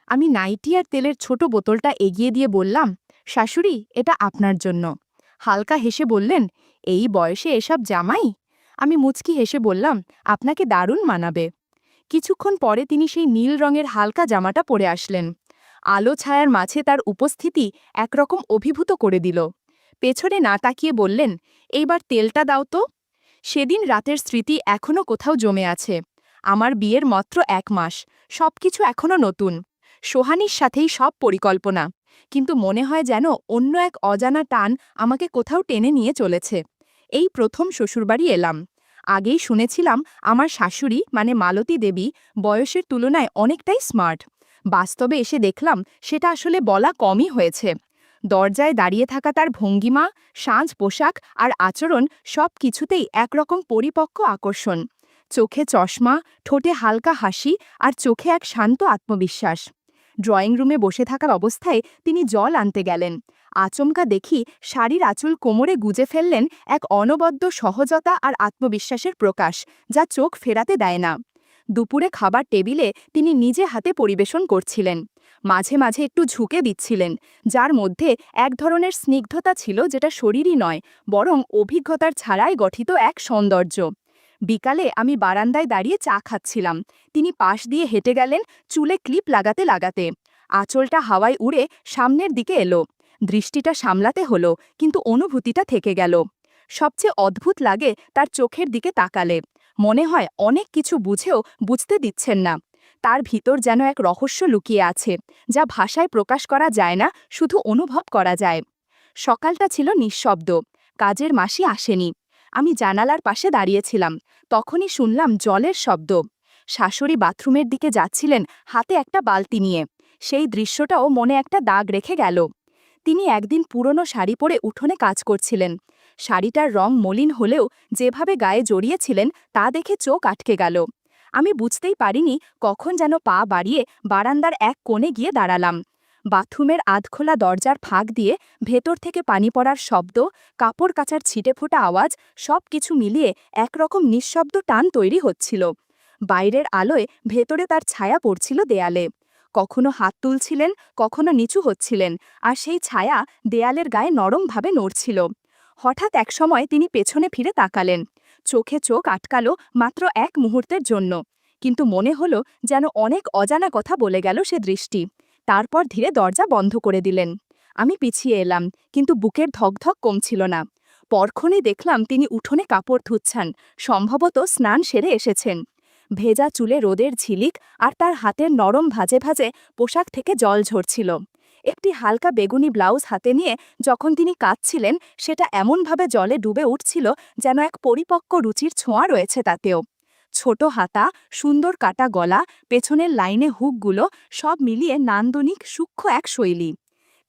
আমি নাইটি আর তেলের ছোট বোতলটা এগিয়ে দিয়ে বললাম, শাশুড়ি, এটা আপনার জন্য। হালকা হেসে বললেন, এই বয়সে এসব জামাই? আমি মুচকি হেসে বললাম, আপনাকে দারুণ মানাবে। কিছুক্ষণ পরে তিনি সেই নীল রঙের হালকা জামাটা পরে আসলেন। আলো ছায়ার মাঝে তার উপস্থিতি একরকম অভিভূত করে দিল। পেছনে না তাকিয়ে বললেন, এইবার তেলটা দাও তো। সেদিন রাতের স্মৃতি এখনও কোথাও জমে আছে। আমার বিয়ের মাত্র 1 মাস, সবকিছু এখনও নতুন। সোহানীর সাথেই সব পরিকল্পনা, কিন্তু মনে হয় যেন অন্য এক অজানা টান আমাকে কোথাও টেনে নিয়ে চলেছে। এই প্রথম শ্বশুরবাড়ি এলাম। আগেই শুনেছিলাম আমার শাশুড়ি মানে মালতী দেবী বয়সের তুলনায় অনেকটাই স্মার্ট। বাস্তবে এসে দেখলাম সেটা আসলে বলা কমই হয়েছে। দরজায় দাঁড়িয়ে থাকা তার ভঙ্গিমা, সাজ পোশাক আর আচরণ সব কিছুতেই একরকম পরিপক্ক আকর্ষণ। চোখে চশমা, ঠোঁটে হালকা হাসি আর চোখে এক শান্ত আত্মবিশ্বাস। ড্রয়িং রুমে বসে থাকার অবস্থায় তিনি জল আনতে গেলেন। আচমকা দেখি শাড়ির আঁচল কোমরে গুজে ফেললেন, এক অনবদ্য সহজতা আর আত্মবিশ্বাসের প্রকাশ, যা চোখ ফেরাতে দেয় না। দুপুরে খাবার টেবিলে তিনি নিজে হাতে পরিবেশন করছিলেন। মাঝে মাঝে একটু ঝুঁকে দিচ্ছিলেন, যার মধ্যে এক ধরনের স্নিগ্ধতা ছিল যেটা শরীরই নয়, বরং অভিজ্ঞতার ছাড়াই গঠিত এক সৌন্দর্য। বিকালে আমি বারান্দায় দাঁড়িয়ে চা খাচ্ছিলাম। তিনি পাশ দিয়ে হেঁটে গেলেন, চুলে ক্লিপ লাগাতে লাগাতে। আঁচলটা হাওয়ায় উড়ে সামনের দিকে এলো। দৃষ্টিটা সামলাতে হলো, কিন্তু অনুভূতিটা থেকে গেল। সবচেয়ে অদ্ভুত লাগে তার চোখের দিকে তাকালে। মনে হয় অনেক কিছু বুঝেও বুঝতে দিচ্ছেন না। তার ভিতর যেন এক রহস্য লুকিয়ে আছে, যা ভাষায় প্রকাশ করা যায় না, শুধু অনুভব করা যায়। সকালটা ছিল নিঃশব্দ। কাজের মাসি আসেনি। আমি জানালার পাশে দাঁড়িয়েছিলাম। তখনই শুনলাম জলের শব্দ। শাশুড়ি বাথরুমের দিকে যাচ্ছিলেন, হাতে একটা বালতি নিয়ে। সেই দৃশ্যটাও মনে একটা দাগ রেখে গেল। তিনি একদিন পুরনো শাড়ি পরে উঠোনে কাজ করছিলেন। শাড়িটার রং মলিন হলেও যেভাবে গায়ে জড়িয়েছিলেন তা দেখে চোখ আটকে গেল। আমি বুঝতেই পারিনি কখন যেন পা বাড়িয়ে বারান্দার এক কোণে গিয়ে দাঁড়ালাম। বাথরুমের আধখোলা দরজার ফাঁক দিয়ে ভেতর থেকে পানি পড়ার শব্দ, কাপড় কাচার ছিটে ফোটা আওয়াজ, সব কিছু মিলিয়ে একরকম নিঃশব্দ টান তৈরি হচ্ছিল। বাইরের আলোয় ভেতরে তার ছায়া পড়ছিল দেয়ালে। কখনো হাত তুলছিলেন, কখনো নিচু হচ্ছিলেন, আর সেই ছায়া দেয়ালের গায়ে নরমভাবে নড়ছিল। হঠাৎ একসময় তিনি পেছনে ফিরে তাকালেন। চোখে চোখ আটকালো মাত্র এক মুহূর্তের জন্য, কিন্তু মনে হলো যেন অনেক অজানা কথা বলে গেল সে দৃষ্টি। তারপর ধীরে দরজা বন্ধ করে দিলেন। আমি পিছিয়ে এলাম, কিন্তু বুকের ধকধক কমছিল না। পরক্ষণেই দেখলাম তিনি উঠোনে কাপড় ধুচ্ছেন, সম্ভবত স্নান সেরে এসেছেন। ভেজা চুলে রোদের ঝিলিক, আর তার হাতের নরম ভাজে ভাজে পোশাক থেকে জল ঝরছিল। একটি হালকা বেগুনি ব্লাউজ হাতে নিয়ে যখন তিনি কাঁদছিলেন, সেটা এমনভাবে জলে ডুবে উঠছিল যেন এক পরিপক্ক রুচির ছোঁয়া রয়েছে তাতেও। ছোট হাতা, সুন্দর কাটা গলা, পেছনের লাইনে হুকগুলো, সব মিলিয়ে নান্দনিক সূক্ষ্ম এক শৈলী।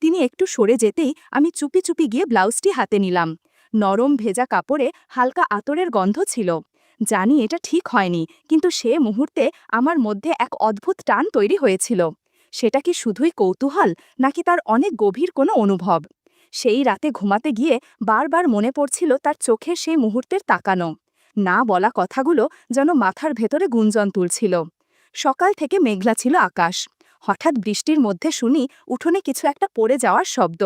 তিনি একটু সরে যেতেই আমি চুপি চুপি গিয়ে ব্লাউজটি হাতে নিলাম। নরম ভেজা কাপড়ে হালকা আতরের গন্ধ ছিল। জানি এটা ঠিক হয়নি, কিন্তু সে মুহূর্তে আমার মধ্যে এক অদ্ভুত টান তৈরি হয়েছিল। সেটা কি শুধুই কৌতূহল, নাকি তার অনেক গভীর কোনো অনুভব? সেই রাতে ঘুমাতে গিয়ে বারবার মনে পড়ছিল তার চোখের সেই মুহূর্তের তাকানো। না বলা কথাগুলো যেন মাথার ভেতরে গুঞ্জন তুলছিল। সকাল থেকে মেঘলা ছিল আকাশ। হঠাৎ বৃষ্টির মধ্যে শুনি উঠোনে কিছু একটা পড়ে যাওয়ার শব্দ।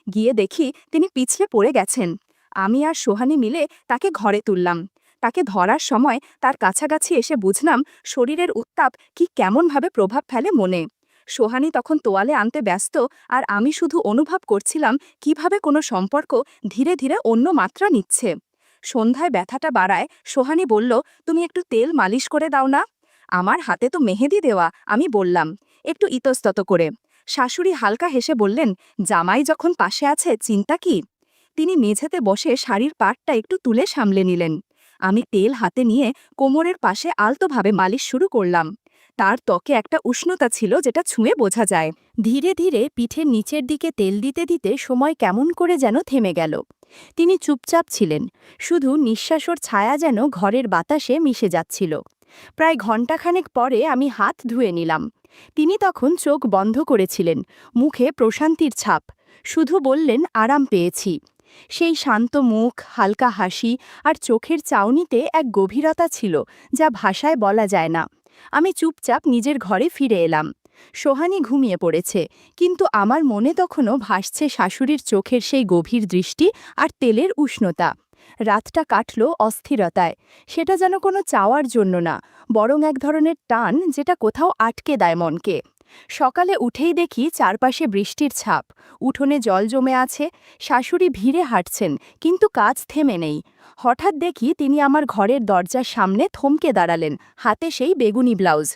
গিয়ে দেখি তিনি পিছলে পড়ে গেছেন। আমি আর সোহানী মিলে তাকে ঘরে তুললাম। তাকে ধরার সময় তার কাছাকাছি এসে বুঝলাম শরীরের উত্তাপ কি কেমনভাবে প্রভাব ফেলে মনে। সোহানী তখন তোয়ালে আনতে ব্যস্ত, আর আমি শুধু অনুভব করছিলাম কিভাবে কোনো সম্পর্ক ধীরে ধীরে অন্য মাত্রা নিচ্ছে। সন্ধ্যায় ব্যথাটা বাড়ায় সোহানী বলল, তুমি একটু তেল মালিশ করে দাও না। আমার হাতে তো মেহেদি দেওয়া, আমি বললাম, একটু ইতস্তত করে। শাশুড়ি হালকা হেসে বললেন, জামাই যখন পাশে আছে চিন্তা কি? তিনি মেঝেতে বসে শাড়ির পাটটা একটু তুলে সামলে নিলেন। আমি তেল হাতে নিয়ে কোমরের পাশে আলতোভাবে মালিশ শুরু করলাম। তার ত্বকে একটা উষ্ণতা ছিল যেটা ছুঁয়ে বোঝা যায়। ধীরে ধীরে পিঠের নিচের দিকে তেল দিতে দিতে সময় কেমন করে যেন থেমে গেল। তিনি চুপচাপ ছিলেন, শুধু নিঃশ্বাসের ছায়া যেন ঘরের বাতাসে মিশে যাচ্ছিল। প্রায় ঘণ্টাখানেক পরে আমি হাত ধুয়ে নিলাম। তিনি তখন চোখ বন্ধ করেছিলেন, মুখে প্রশান্তির ছাপ। শুধু বললেন, আরাম পেয়েছি। সেই শান্ত মুখ, হালকা হাসি আর চোখের চাউনিতে এক গভীরতা ছিল যা ভাষায় বলা যায় না। আমি চুপচাপ নিজের ঘরে ফিরে এলাম। সোহানী ঘুমিয়ে পড়েছে, কিন্তু আমার মনে তখনও ভাসছে শাশুড়ির চোখের সেই গভীর দৃষ্টি আর তেলের উষ্ণতা। রাতটা কাটল অস্থিরতায়। সেটা যেন কোনো চাওয়ার জন্য না, বরং এক ধরনের টান যেটা কোথাও আটকে দেয় মনকে। সকালে উঠেই দেখি চারপাশে বৃষ্টির ছাপ, উঠোনে জল জমে আছে, শাশুড়ি ভিড়ে হাঁটছেন, কিন্তু কাজ থেমে নেই। হঠাৎ দেখি তিনি আমার ঘরের দরজার সামনে থমকে দাঁড়ালেন, হাতে সেই বেগুনি ব্লাউজ।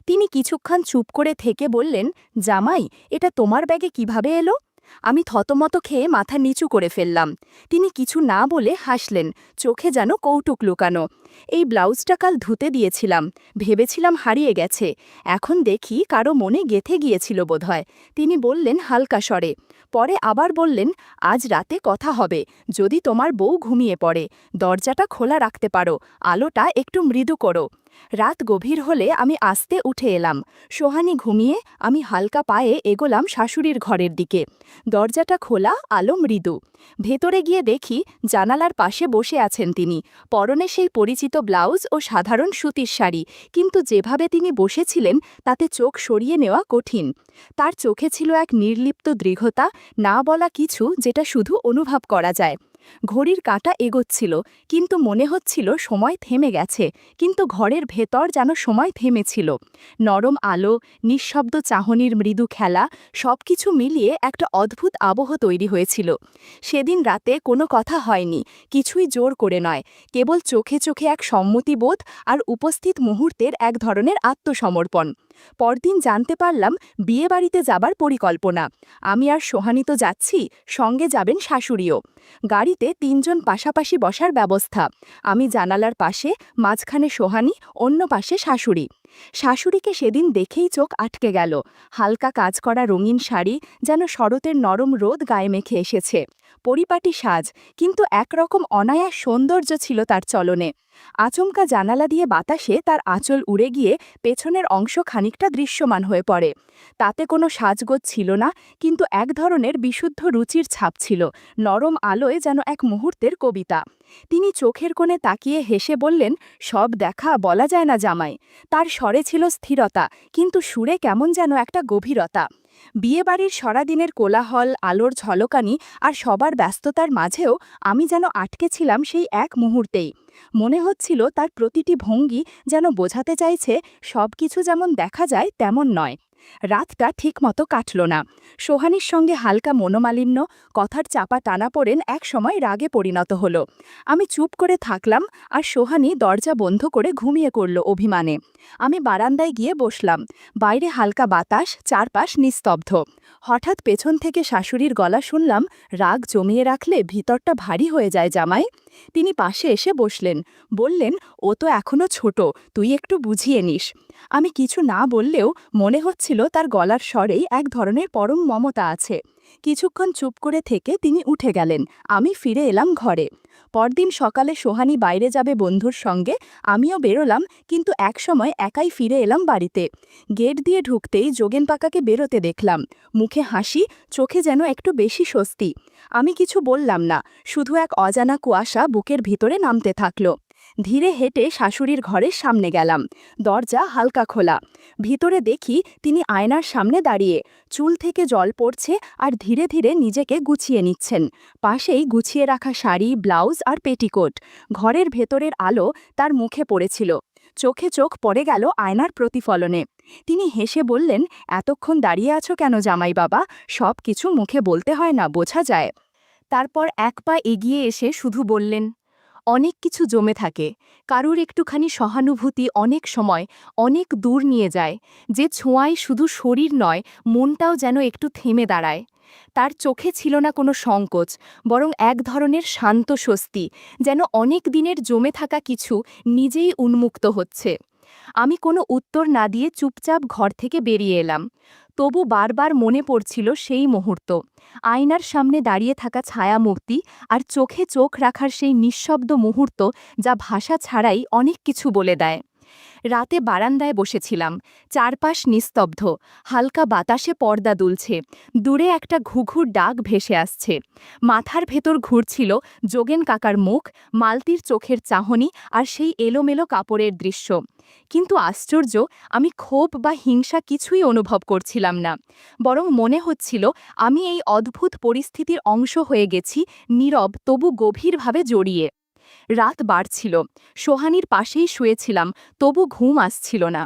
তিনি কিছুক্ষণ চুপ করে থেকে বললেন, জামাই, এটা তোমার ব্যাগে কিভাবে এলো? আমি থতমত খেয়ে মাথা নিচু করে ফেললাম। তিনি কিছু না বলে হাসলেন, চোখে যেন কৌতুক লুকানো। এই ব্লাউজটা কাল ধুতে দিয়েছিলাম, ভেবেছিলাম হারিয়ে গেছে, এখন দেখি কারো মনে গেঁথে গিয়েছিল বোধহয়। তিনি বললেন হালকা স্বরে। পরে আবার বললেন, আজ রাতে কথা হবে, যদি তোমার বউ ঘুমিয়ে পড়ে। দরজাটা খোলা রাখতে পারো, আলোটা একটু মৃদু করো। রাত গভীর হলে আমি আস্তে উঠে এলাম। সোহানী ঘুমিয়ে, আমি হালকা পায়ে এগোলাম শাশুড়ির ঘরের দিকে। দরজাটা খোলা, আলো মৃদু। ভেতরে গিয়ে দেখি জানালার পাশে বসে আছেন তিনি, পরনে সেই পরিচিত ব্লাউজ ও সাধারণ সুতির শাড়ি, কিন্তু যেভাবে তিনি বসেছিলেন তাতে চোখ সরিয়ে নেওয়া কঠিন। তার চোখে ছিল এক নির্লিপ্ত দৃঢ়তা, না বলা কিছু যেটা শুধু অনুভব করা যায়। ঘড়ির কাঁটা এগোচ্ছিল, কিন্তু মনে হচ্ছিল সময় থেমে গেছে, কিন্তু ঘরের ভেতর যেন সময় থেমেছিল। নরম আলো, নিঃশব্দ চাহনির মৃদু খেলা, সবকিছু মিলিয়ে একটা অদ্ভুত আবহ তৈরি হয়েছিল। সেদিন রাতে কোনো কথা হয়নি, কিছুই জোর করে নয়, কেবল চোখে চোখে এক সম্মতিবোধ আর উপস্থিত মুহূর্তের এক ধরনের আত্মসমর্পণ। পরদিন জানতে পারলাম বিয়েবাড়িতে যাবার পরিকল্পনা। আমি আর সোহানী তো যাচ্ছি, সঙ্গে যাবেন শাশুড়িও। গাড়িতে তিনজন পাশাপাশি বসার ব্যবস্থা, আমি জানালার পাশে, মাঝখানে সোহানী, অন্য পাশে শাশুড়ি। শাশুড়িকে সেদিন দেখেই চোখ আটকে গেল। হালকা কাজ করা রঙিন শাড়ি, যেন শরতের নরম রোদ গায়ে মেখে এসেছে। পরিপাটি সাজ, কিন্তু একরকম অনায়াস সৌন্দর্য ছিল তার চলনে। আচমকা জানালা দিয়ে বাতাসে তার আঁচল উড়ে গিয়ে পেছনের অংশ খানিকটা দৃশ্যমান হয়ে পড়ে। তাতে কোনো সাজগোজ ছিল না, কিন্তু এক ধরনের বিশুদ্ধ রুচির ছাপ ছিল, নরম আলোয় যেন এক মুহূর্তের কবিতা। তিনি চোখের কোণে তাকিয়ে হেসে বললেন, সব দেখা বলা যায় না জামাই। তার স্বরে ছিল স্থিরতা, কিন্তু সুরে কেমন যেন একটা গভীরতা। বিয়েবাড়ির সারাদিনের কোলাহল, আলোর ঝলকানি আর সবার ব্যস্ততার মাঝেও আমি যেন আটকে ছিলাম সেই এক মুহূর্তেই। মনে হচ্ছিল তার প্রতিটি ভঙ্গি যেন বোঝাতে চাইছে, সবকিছু যেমন দেখা যায় তেমন নয়। রাতটা ঠিকমতো কাটল না। সোহানীর সঙ্গে হালকা মনোমালিন্য, কথার চাপা টানাপোড়েন এক সময় রাগে পরিণত হল। আমি চুপ করে থাকলাম, আর সোহানী দরজা বন্ধ করে ঘুমিয়ে করল অভিমানে। আমি বারান্দায় গিয়ে বসলাম। বাইরে হালকা বাতাস, চারপাশ নিস্তব্ধ। হঠাৎ পেছন থেকে শাশুড়ির গলা শুনলাম, রাগ জমিয়ে রাখলে ভিতরটা ভারী হয়ে যায় জামাই। তিনি পাশে এসে বসলেন, বললেন, ও তো এখনো ছোট, তুই একটু বুঝিয়ে নিস। আমি কিছু না বললেও মনে হচ্ছিল তার গলার স্বরেই এক ধরনের পরম মমতা আছে। কিছুক্ষণ চুপ করে থেকে তিনি উঠে গেলেন, আমি ফিরে এলাম ঘরে। পরদিন সকালে সোহানী বাইরে যাবে বন্ধুর সঙ্গে, আমিও বেরোলাম, কিন্তু একসময় একাই ফিরে এলাম বাড়িতে। গেট দিয়ে ঢুকতেই যোগেন পাকাকে বেরোতে দেখলাম, মুখে হাসি, চোখে যেন একটু বেশি স্বস্তি। আমি কিছু বললাম না, শুধু এক অজানা কুয়াশা বুকের ভিতরে নামতে থাকল। ধীরে হেঁটে শাশুড়ির ঘরের সামনে গেলাম। দরজা হালকা খোলা। ভিতরে দেখি তিনি আয়নার সামনে দাঁড়িয়ে, চুল থেকে জল পড়ছে আর ধীরে ধীরে নিজেকে গুছিয়ে নিচ্ছেন। পাশেই গুছিয়ে রাখা শাড়ি, ব্লাউজ আর পেটিকোট। ঘরের ভেতরের আলো তার মুখে পড়েছিল। চোখে চোখ পড়ে গেল আয়নার প্রতিফলনে। তিনি হেসে বললেন, এতক্ষণ দাঁড়িয়ে আছো কেন জামাই বাবা? সব কিছু মুখে বলতে হয় না, বোঝা যায়। তারপর এক পা এগিয়ে এসে শুধু বললেন, অনেক কিছু জমে থাকে, কারুর একটুখানি সহানুভূতি অনেক সময় অনেক দূর নিয়ে যায়, যে ছোঁয়ায় শুধু শরীর নয়, মনটাও যেন একটু থেমে দাঁড়ায়। তার চোখে ছিল না কোনো সংকোচ, বরং এক ধরনের শান্ত স্বস্তি, যেন অনেক দিনের জমে থাকা কিছু নিজেই উন্মুক্ত হচ্ছে। আমি কোনো উত্তর না দিয়ে চুপচাপ ঘর থেকে বেরিয়ে এলাম। তবু বারবার মনে পড়ছিল সেই মুহূর্ত, আয়নার সামনে দাঁড়িয়ে থাকা ছায়ামূর্তি আর চোখে চোখ রাখার সেই নিঃশব্দ মুহূর্ত, যা ভাষা ছাড়াই অনেক কিছু বলে দেয়। রাতে বারান্দায় বসেছিলাম, চারপাশ নিস্তব্ধ, হালকা বাতাসে পর্দা দুলছে, দূরে একটা ঘুঘুর ডাক ভেসে আসছে। মাথার ভেতর ঘুরছিল যোগেন কাকার মুখ, মালতীর চোখের চাহনি আর সেই এলোমেলো কাপড়ের দৃশ্য। কিন্তু আশ্চর্য, আমি ক্ষোভ বা হিংসা কিছুই অনুভব করছিলাম না, বরং মনে হচ্ছিল আমি এই অদ্ভুত পরিস্থিতির অংশ হয়ে গেছি, নীরব তবু গভীরভাবে জড়িয়ে। রাত বাড়ছিল, সোহানীর পাশেই শুয়েছিলাম, তবু ঘুম আসছিল না।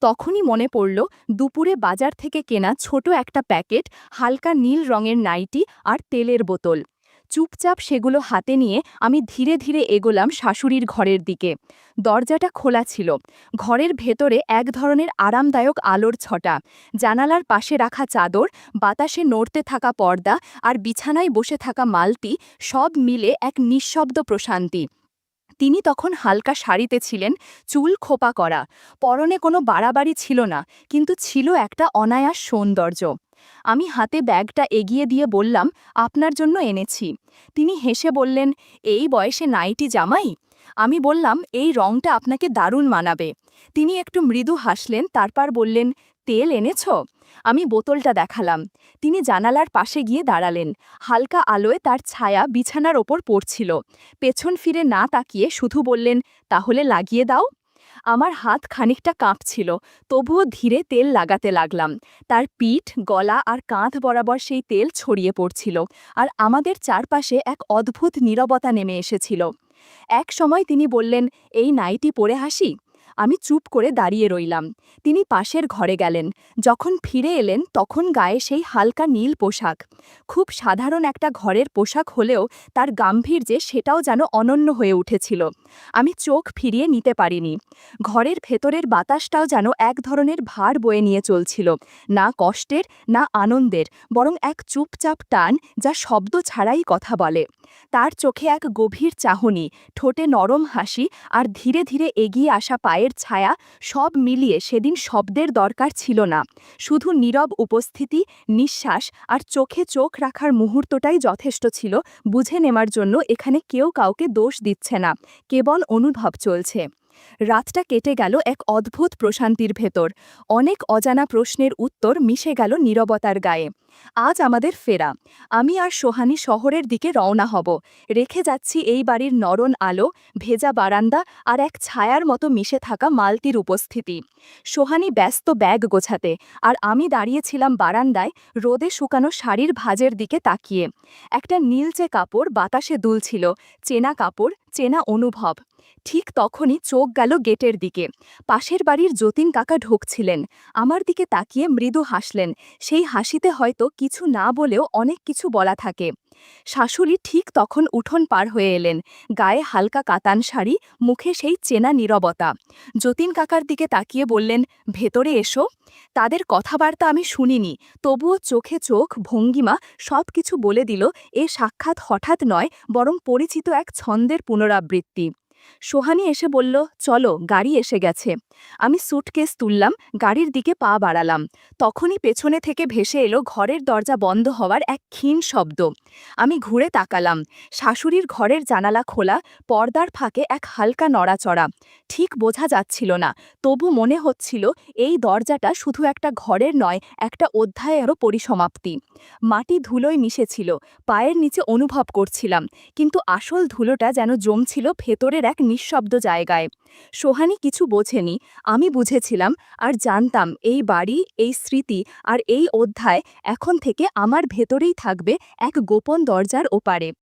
তখনই মনে পড়ল দুপুরে বাজার থেকে কেনা ছোট একটা প্যাকেট, হালকা নীল রঙের নাইটি আর তেলের বোতল। চুপচাপ সেগুলো হাতে নিয়ে আমি ধীরে ধীরে এগোলাম শাশুড়ির ঘরের দিকে। দরজাটা খোলা ছিল, ঘরের ভেতরে এক ধরনের আরামদায়ক আলোর ছটা, জানালার পাশে রাখা চাদর, বাতাসে নড়তে থাকা পর্দা আর বিছানায় বসে থাকা মালতি, সব মিলে এক নিঃশব্দ প্রশান্তি। তিনি তখন হালকা শাড়িতে ছিলেন, চুল খোপা করা, পরনে কোনো বাড়াবাড়ি ছিল না, কিন্তু ছিল একটা অনায়াস সৌন্দর্য। আমি হাতে ব্যাগটা এগিয়ে দিয়ে বললাম, আপনার জন্য এনেছি। তিনি হেসে বললেন, এই বয়সে নাইটি জামাই? আমি বললাম, এই রংটা আপনাকে দারুণ মানাবে। তিনি একটু মৃদু হাসলেন, তারপর বললেন, তেল এনেছ? আমি বোতলটা দেখালাম। তিনি জানালার পাশে গিয়ে দাঁড়ালেন, হালকা আলোয় তার ছায়া বিছানার ওপর পড়ছিল। পেছন ফিরে না তাকিয়ে শুধু বললেন, তাহলে লাগিয়ে দাও। আমার হাত খানিকটা কাঁপছিল, তবুও ধীরে তেল লাগাতে লাগলাম। তার পিঠ, গলা আর কাঁধ বরাবর সেই তেল ছড়িয়ে পড়ছিল, আর আমাদের চারপাশে এক অদ্ভুত নীরবতা নেমে এসেছিল। এক সময় তিনি বললেন, এই নাইটি পরে হাসি? আমি চুপ করে দাঁড়িয়ে রইলাম। তিনি পাশের ঘরে গেলেন। যখন ফিরে এলেন তখন গায়ে সেই হালকা নীল পোশাক। খুব সাধারণ একটা ঘরের পোশাক হলেও তার গাম্ভীর্যে সেটাও যেন অনন্য হয়ে উঠেছিল। আমি চোখ ফিরিয়ে নিতে পারিনি। ঘরের ভেতরের বাতাসটাও যেন এক ধরনের ভার বয়ে নিয়ে চলছিল, না কষ্টের না আনন্দের, বরং এক চুপচাপ টান যা শব্দ ছাড়াই কথা বলে। তার চোখে এক গভীর চাহনি, ঠোঁটে নরম হাসি আর ধীরে ধীরে এগিয়ে আসা পায়ের ছায়া, সব মিলিয়ে সেদিন শব্দের দরকার ছিল না। শুধু নীরব উপস্থিতি, নিঃশ্বাস আর চোখে চোখ রাখার মুহূর্তটাই যথেষ্ট ছিল বুঝে নেওয়ার জন্য এখানে কেউ কাউকে দোষ দিচ্ছে না, কেবল অনুভব চলছে। রাতটা কেটে গেল এক অদ্ভুত প্রশান্তির ভেতর। অনেক অজানা প্রশ্নের উত্তর মিশে গেল নীরবতার গায়ে। আজ আমাদের ফেরা। আমি আর সোহানী শহরের দিকে রওনা হব। রেখে যাচ্ছি এই বাড়ির নরম আলো, ভেজা বারান্দা আর এক ছায়ার মতো মিশে থাকা মালতির উপস্থিতি। সোহানী ব্যস্ত ব্যাগ গোছাতে, আর আমি দাঁড়িয়েছিলাম বারান্দায়, রোদে শুকানো শাড়ির ভাঁজের দিকে তাকিয়ে। একটা নীলচে কাপড় বাতাসে দুলছিল, চেনা কাপড়, চেনা অনুভব। ঠিক তখনই চোখ গেল গেটের দিকে। পাশের বাড়ির যতীন কাকা ঢুকছিলেন। আমার দিকে তাকিয়ে মৃদু হাসলেন, সেই হাসিতে হয়তো কিছু না বলেও অনেক কিছু বলা থাকে। শাশুড়ি ঠিক তখন উঠোন পার হয়ে এলেন, গায়ে হালকা কাতান শাড়ি, মুখে সেই চেনা নীরবতা। যতীন কাকার দিকে তাকিয়ে বললেন, ভেতরে এসো। তাদের কথাবার্তা আমি শুনিনি, তবুও চোখে চোখ, ভঙ্গিমা সব কিছু বলে দিল এ সাক্ষাৎ হঠাৎ নয়, বরং পরিচিত এক ছন্দের পুনরাবৃত্তি। সোহানী এসে বলল, চলো, গাড়ি এসে গেছে। আমি সুটকেস তুললাম, গাড়ির দিকে পা বাড়ালাম। তখনই পেছনে থেকে ভেসে এলো ঘরের দরজা বন্ধ হওয়ার এক ক্ষীণ শব্দ। আমি ঘুরে তাকালাম। শাশুড়ির ঘরের জানালা খোলা, পর্দার ফাঁকে এক হালকা নড়াচড়া। ঠিক বোঝা যাচ্ছিল না, তবু মনে হচ্ছিল এই দরজাটা শুধু একটা ঘরের নয়, একটা অধ্যায়েরও পরিসমাপ্তি। মাটি ধুলোয় মিশেছিল, পায়ের নিচে অনুভব করছিলাম, কিন্তু আসল ধুলোটা যেন জমছিল ভেতরের এক নিঃশব্দ জায়গায়। সোহানী কিছু বোঝেনি, আমি বুঝেছিলাম, আর জানতাম এই বাড়ি, এই স্মৃতি আর এই অধ্যায় এখন থেকে আমার ভেতরেই থাকবে, এক গোপন দরজার ওপারে।